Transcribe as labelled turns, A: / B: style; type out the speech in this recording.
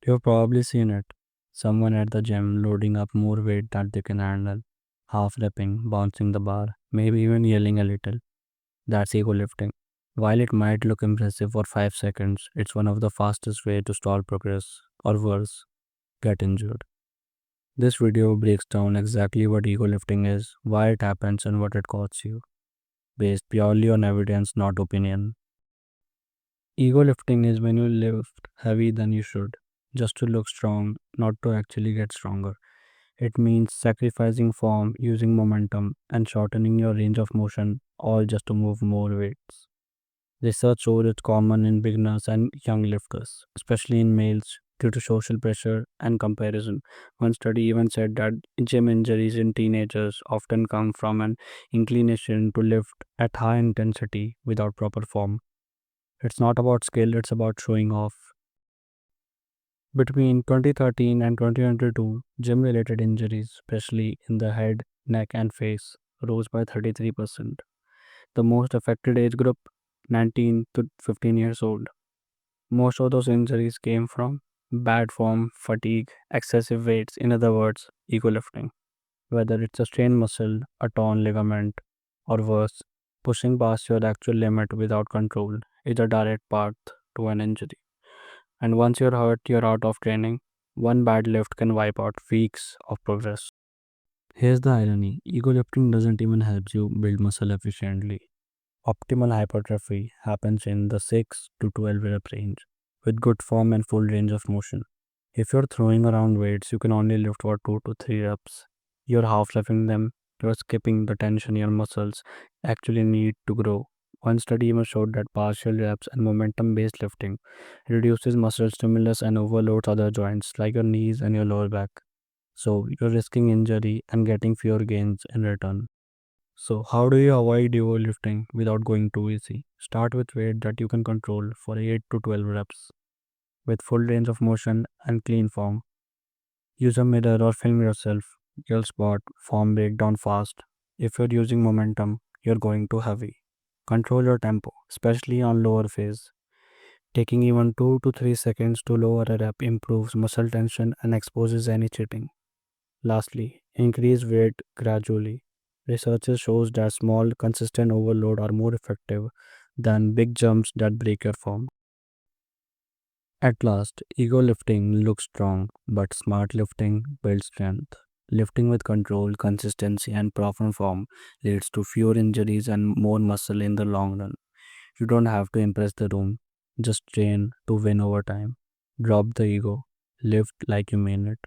A: You've probably seen it. Someone at the gym loading up more weight than they can handle, half repping, bouncing the bar, maybe even yelling a little. That's ego lifting. While it might look impressive for 5 seconds, it's one of the fastest way to stall progress, or worse, get injured. This video breaks down exactly what ego lifting is, why it happens, and what it costs you, based purely on evidence, not opinion. Ego lifting is when you lift heavy than you should, just to look strong, not to actually get stronger. It means sacrificing form, using momentum, and shortening your range of motion, all just to move more weights. Research shows it's common in beginners and young lifters, especially in males, due to social pressure and comparison. One study even said that gym injuries in teenagers often come from an inclination to lift at high intensity without proper form. It's not about skill, it's about showing off. Between 2013 and 2022, gym related injuries, especially in the head, neck, and face, rose by 33%. The most affected age group, 19 to 15 years old. Most of those injuries came from bad form, fatigue, excessive weights, in other words, ego lifting. Whether it's a strained muscle, a torn ligament, or worse, pushing past your actual limit without control is a direct path to an injury. And once you're hurt, you're out of training. One bad lift can wipe out weeks of progress. Here's the irony, ego lifting doesn't even help you build muscle efficiently. Optimal hypertrophy happens in the 6 to 12 rep range with good form and full range of motion. If you're throwing around weights, you can only lift for 2 to 3 reps. You're half lifting them, you're skipping the tension your muscles actually need to grow. One study even showed that partial reps and momentum based lifting reduces muscle stimulus and overloads other joints like your knees and your lower back. So you're risking injury and getting fewer gains in return. So, how do you avoid ego lifting without going too easy? Start with weight that you can control for 8 to 12 reps with full range of motion and clean form. Use a mirror or film yourself. You'll spot form breakdown fast. If you're using momentum, you're going too heavy. Control your tempo, especially on lower phase. Taking even 2 to 3 seconds to lower a rep improves muscle tension and exposes any cheating. Lastly, increase weight gradually. Research shows that small, consistent overload are more effective than big jumps that break your form. At last, ego lifting looks strong, but smart lifting builds strength. Lifting with control, consistency, and proper form leads to fewer injuries and more muscle in the long run. You don't have to impress the room, just train to win over time. Drop the ego, lift like you mean it.